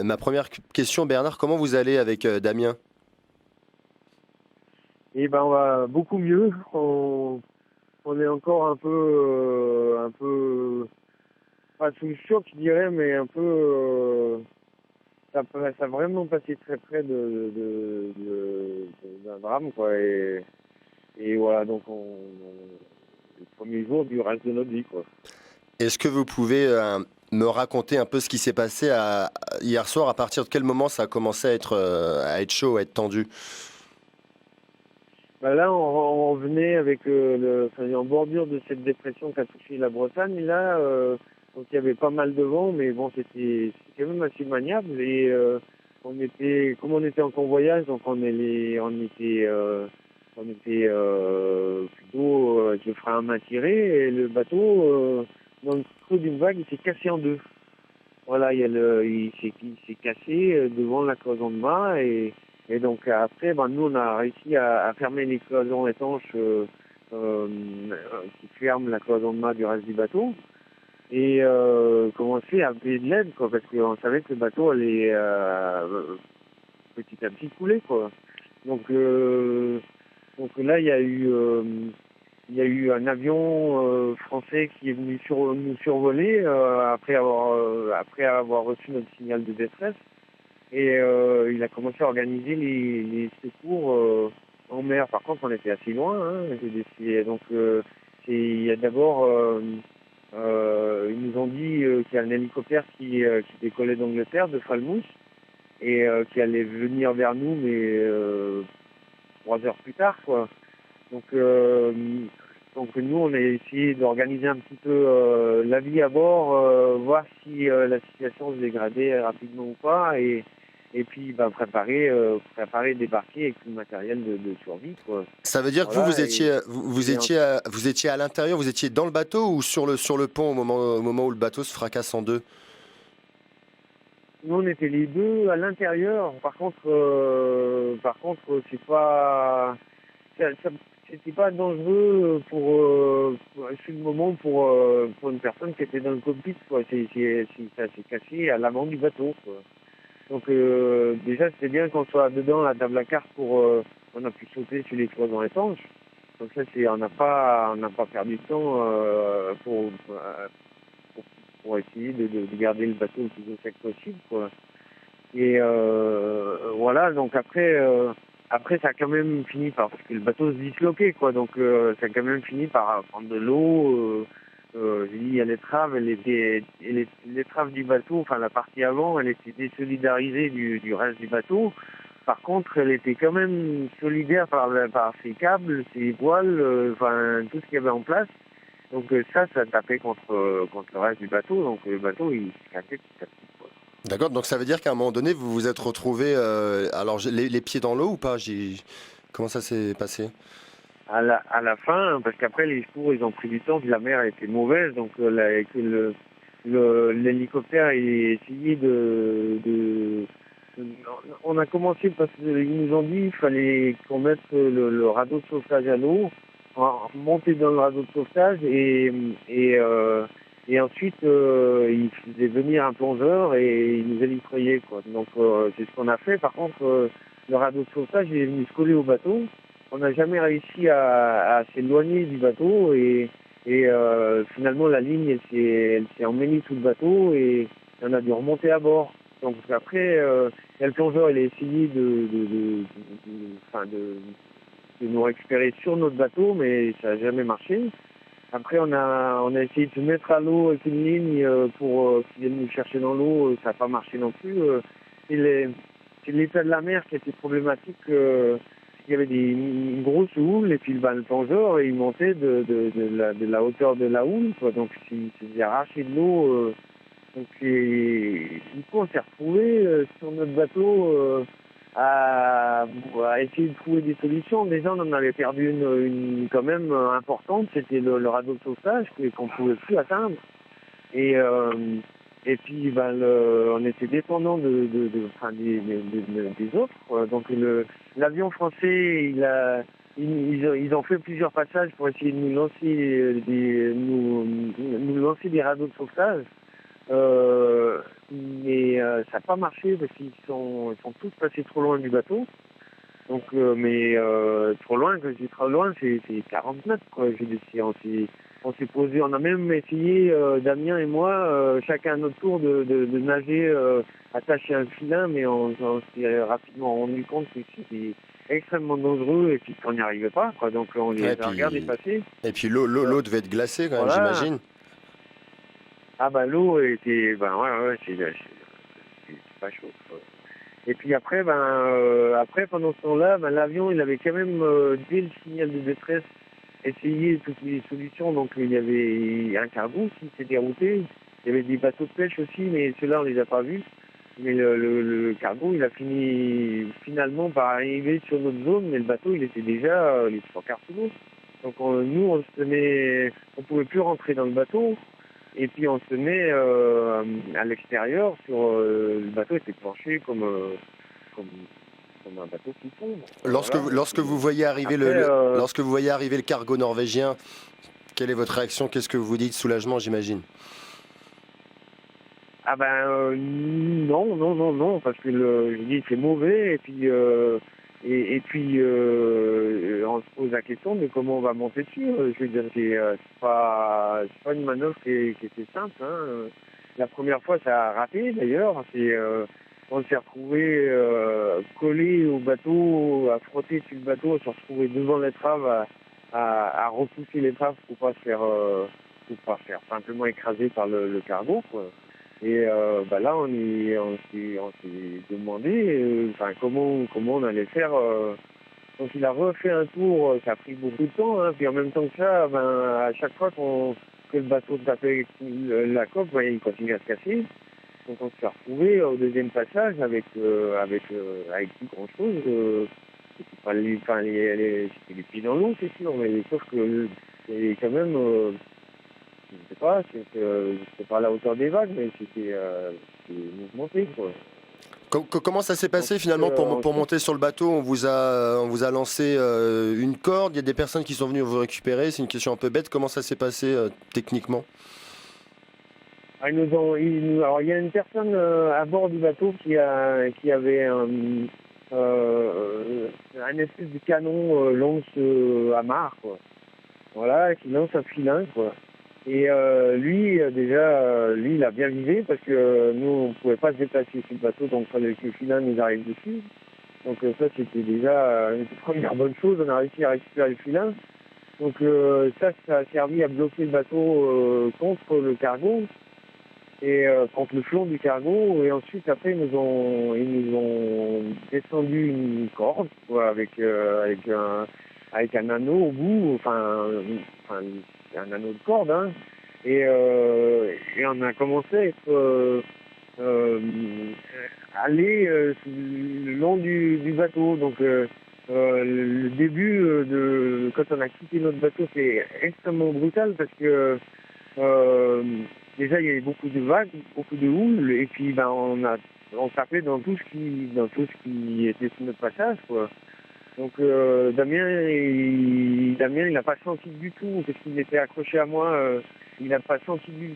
Ma première question, Bernard, comment vous allez avec Damien? Et ben, on va beaucoup mieux. On est encore un peu, pas sous le choc, je dirais, mais un peu, ça a vraiment passé très près d'un drame, quoi. Et voilà, donc le premier jour du reste de notre vie, quoi. Est-ce que vous pouvez me raconter un peu ce qui s'est passé hier soir? À partir de quel moment ça a commencé à être chaud, à être tendu? Bah là, on venait avec enfin, en bordure de cette dépression qui a touché la Bretagne, là, donc il y avait pas mal de vent, mais bon, c'était quand même assez maniable. Et comme on était en convoyage, donc on était plutôt avec le frein à main tiré, et le bateau, dans le creux d'une vague, il s'est cassé en deux. Voilà, il s'est cassé devant la cloison de mât et donc après, ben, nous on a réussi à fermer les cloisons étanches euh, qui ferment la cloison de mât du reste du bateau et commencer à appeler de l'aide quoi, parce qu'on savait que le bateau allait petit à petit couler quoi. Donc donc là il y a eu un avion français qui est venu nous survoler après avoir reçu notre signal de détresse. Et il a commencé à organiser les secours en mer. Par contre, on était assez loin. Hein, donc, il y a d'abord, ils nous ont dit qu'il y a un hélicoptère qui décollait d'Angleterre, de Falmouth, et qui allait venir vers nous, mais 3 heures plus tard, quoi. Donc, donc nous, on a essayé d'organiser un petit peu la vie à bord, voir si la situation se dégradait rapidement ou pas, et puis ben, préparer, débarquer avec tout le matériel de survie, quoi. Ça veut dire que vous, Voilà, et en- vous étiez à l'intérieur, vous étiez dans le bateau ou sur le pont au moment où le bateau se fracasse en deux? nous on était les deux à l'intérieur. Par contre, c'est pas, ça- c'était pas dangereux sur le moment pour une personne qui était dans le cockpit, quoi. Ça s'est cassé à l'avant du bateau, quoi. Donc déjà c'était bien qu'on soit dedans la table à cartes on a pu sauter sur les cloisons étanches. Donc ça c'est on n'a pas perdu de temps pour, pour essayer de garder le bateau le plus au sec possible quoi. Et voilà donc après ça a quand même fini par parce que le bateau se disloquait quoi donc ça a quand même fini par prendre de l'eau. J'ai dit, il y a l'étrave, l'étrave du bateau, enfin la partie avant, elle était désolidarisée du reste du bateau. Par contre, elle était quand même solidaire par ses câbles, ses voiles, enfin tout ce qu'il y avait en place. Donc ça tapait contre le reste du bateau. Donc le bateau, il se cassait petit à petit, quoi. D'accord, donc ça veut dire qu'à un moment donné, vous vous êtes retrouvé alors les pieds dans l'eau ou pas? Comment ça s'est passé? À la fin, parce qu'après les secours, ils ont pris du temps, puis la mer était mauvaise, donc que l'hélicoptère il essayé on a commencé parce qu'ils nous ont dit qu'il fallait qu'on mette le radeau de sauvetage à l'eau, monter dans le radeau de sauvetage et ensuite ils faisaient venir un plongeur et ils nous hélicoyaient quoi. Donc c'est ce qu'on a fait. Par contre le radeau de sauvetage il est venu se coller au bateau. On n'a jamais réussi à s'éloigner du bateau et finalement la ligne elle s'est emmêlée sous le bateau et on a dû remonter à bord. Donc après, le plongeur il a essayé enfin, de nous récupérer sur notre bateau, mais ça n'a jamais marché. Après, on a essayé de se mettre à l'eau avec une ligne pour qu'ils viennent nous chercher dans l'eau, ça n'a pas marché non plus. C'est les- c'est l'état de la mer qui était problématique. Il y avait une grosse houle et puis le plongeur il montait de la hauteur de la houle, quoi. Donc il s'est fait arracher de l'eau. Donc du coup on s'est retrouvé sur notre bateau à essayer de trouver des solutions. Déjà on en avait perdu une quand même importante, c'était le radeau de sauvetage qu'on ne pouvait plus atteindre. Et et puis ben, on était dépendant enfin, des autres, quoi. Donc l'avion français, ils ont fait plusieurs passages pour essayer de nous lancer nous lancer des radeaux de sauvetage. Mais ça n'a pas marché parce qu'ils sont tous passés trop loin du bateau. Donc, trop loin, quand je dis trop loin, c'est 40 mètres, quoi. On s'est posé, on a même essayé, Damien et moi, chacun à notre tour, de nager attaché à un filin, mais on s'est rapidement rendu compte que c'était extrêmement dangereux et puis qu'on n'y arrivait pas, quoi. Donc, on les Ouais, a regardés passer. et puis l'eau devait être glacée quand même, Voilà. j'imagine. Ah bah l'eau était, ben ouais, c'est pas chaud, quoi. Et puis après, après pendant ce temps-là, l'avion, il avait quand même, dès le signal de détresse, essayé toutes les solutions. Donc il y avait un cargo qui s'est dérouté. Il y avait des bateaux de pêche aussi, mais ceux-là, on les a pas vus. Mais le cargo, il a fini finalement par arriver sur notre zone, mais le bateau, il était déjà les trois quarts sous l'eau. Donc nous, on pouvait plus rentrer dans le bateau. Et puis on se met à l'extérieur le bateau était planché comme, comme un bateau qui tombe. Voilà. Lorsque vous voyez arriver Après, lorsque vous voyez arriver le cargo norvégien, quelle est votre réaction? Qu'est-ce que vous dites? Soulagement, j'imagine. ah ben non, parce que je dis c'est mauvais et puis on se pose la question de comment on va monter dessus. Je veux dire, c'est pas une manœuvre qui était simple, hein. La première fois ça a raté d'ailleurs. On s'est retrouvé collé au bateau, à frotter sur le bateau, on s'est retrouvé devant l'étrave à repousser l'étrave pour pas faire simplement écraser par le cargo, quoi. Et là, on s'est demandé, comment on allait faire. Donc il a refait un tour, ça a pris beaucoup de temps, hein, puis en même temps que ça, à chaque fois que le bateau tapait la coque, il continuait à se casser. Donc on s'est retrouvé au deuxième passage avec plus grand chose. C'était pas c'était les pieds dans l'eau, c'est sûr, mais sauf que c'est quand même. Je sais pas, c'était pas à la hauteur des vagues, mais c'était mouvementé, quoi. Comment ça s'est Donc, passé finalement pour ensuite, monter sur le bateau? On vous a lancé une corde, il y a des personnes qui sont venues vous récupérer. C'est une question un peu bête. Comment ça s'est passé techniquement? alors il y a une personne à bord du bateau qui avait un espèce de canon lance amarre, quoi. Voilà, qui lance un filin, quoi. Et lui, lui, il a bien visé parce que nous, on pouvait pas se déplacer sur le bateau, donc il fallait que le filin nous arrive dessus. Donc ça, c'était déjà une première bonne chose. On a réussi à récupérer le filin. Donc ça a servi à bloquer le bateau contre le cargo et contre le flanc du cargo. Et ensuite, après, ils nous ont descendu une corde, quoi, avec un anneau au bout, un anneau de corde, hein. Et on a commencé à aller le long du bateau. Donc le début quand on a quitté notre bateau, c'est extrêmement brutal parce que déjà il y avait beaucoup de vagues, beaucoup de houle, et puis on tapait dans tout ce qui était sur notre passage, quoi. Donc Damien, il n'a pas senti du tout, parce qu'il était accroché à moi, il n'a pas senti du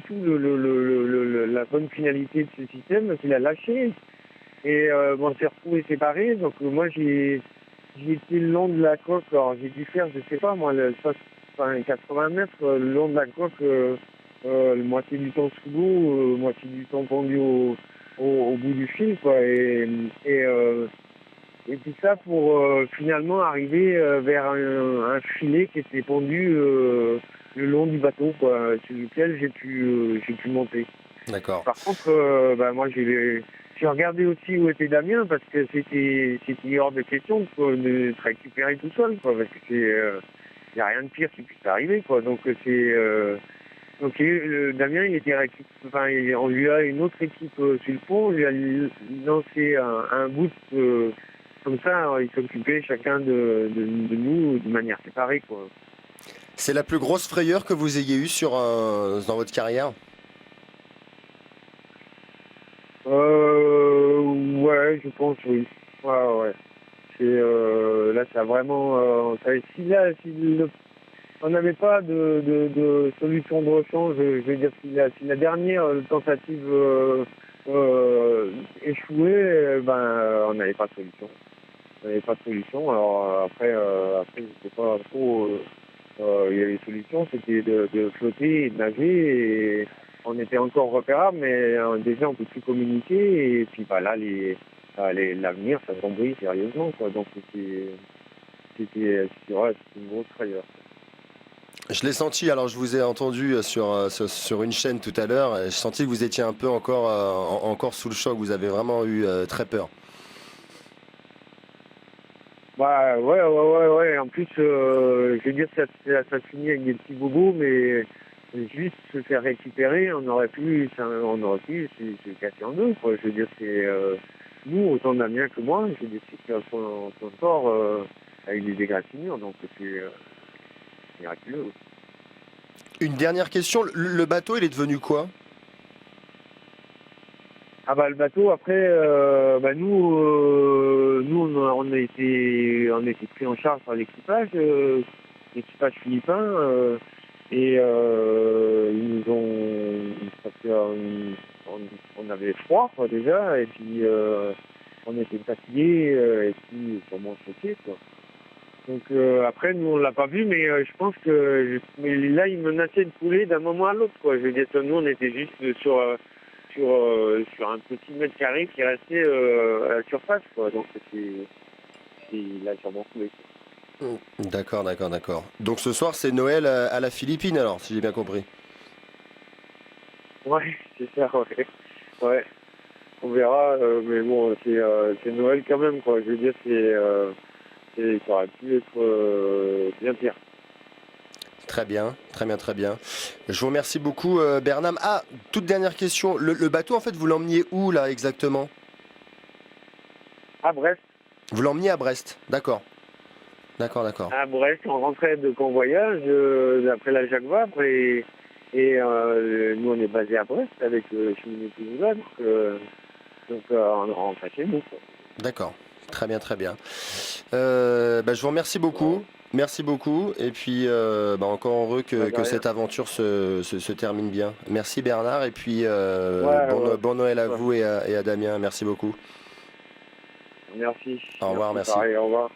tout la bonne finalité de ce système, donc il a lâché. Et on s'est retrouvés séparés, donc moi j'ai été le long de la coque, alors j'ai dû faire, je sais pas moi, 80 mètres le long de la coque, moitié du temps sous l'eau, moitié du temps pendu au bout du fil, quoi. Et tout ça pour finalement arriver vers un filet qui était pendu le long du bateau, quoi, sur lequel j'ai pu monter. D'accord. Par contre, moi j'ai regardé aussi où était Damien parce que c'était hors de question de se récupérer tout seul, quoi, parce que y a rien de pire qui puisse arriver, quoi. Donc Damien, il était on lui a une autre équipe sur le pont, on lui a lancé un bout comme ça, ils s'occupaient chacun de nous de manière séparée, quoi. C'est la plus grosse frayeur que vous ayez eue dans votre carrière? Ouais, je pense, oui. Ouais. Là, ça a vraiment. Si on n'avait pas de solution de rechange. Je veux dire, si la dernière tentative échouait, on n'avait pas de solution. On n'avait pas de solution. Alors après, je sais pas trop. Il y avait des solutions, c'était de flotter et de nager. Et on était encore repérable, mais déjà on ne peut plus communiquer. Et puis là, l'avenir, ça tombait sérieusement, quoi. Donc c'était une grosse frayeur. Je l'ai senti, alors je vous ai entendu sur une chaîne tout à l'heure, et j'ai senti que vous étiez un peu encore sous le choc, vous avez vraiment eu très peur. Ouais. En plus, je veux dire, ça finit avec des petits bobos, mais juste se faire récupérer, on aurait pu se casser en deux, quoi. Je veux dire, c'est nous, autant Damien que moi, je veux dire, c'est son sort avec des égratignures, donc c'est miraculeux. Une dernière question, le bateau il est devenu quoi? Le bateau après nous on a été pris en charge par l'équipage philippin et ils nous ont parce que on avait froid quoi, déjà et puis on était fatigués et puis sûrement choqués quoi. Donc après nous on l'a pas vu mais je pense que mais là il menaçait de couler d'un moment à l'autre quoi. Je veux dire que nous on était juste sur un petit mètre carré qui restait à la surface quoi. Donc il a sûrement coulé. D'accord. Donc ce soir c'est Noël à la Philippine alors, si j'ai bien compris. Ouais, c'est ça, ouais. On verra, mais bon, c'est Noël quand même, quoi. Je veux dire, ça aurait pu être bien pire. Très bien. Je vous remercie beaucoup Bernam. Ah, toute dernière question, le bateau en fait vous l'emmeniez où là exactement? À Brest. Vous l'emmeniez à Brest, d'accord. À Brest, on rentrait de convoyage après la Jacques Vabre et nous on est basé à Brest avec Cheminée Toulousain, donc on rentrait chez nous, quoi. D'accord, très bien. Je vous remercie beaucoup. Merci beaucoup. Et puis, encore heureux que cette aventure se termine bien. Merci Bernard. Et puis, bon Noël à vous et à Damien. Merci beaucoup. Merci. Au revoir, merci. Pareil, au revoir.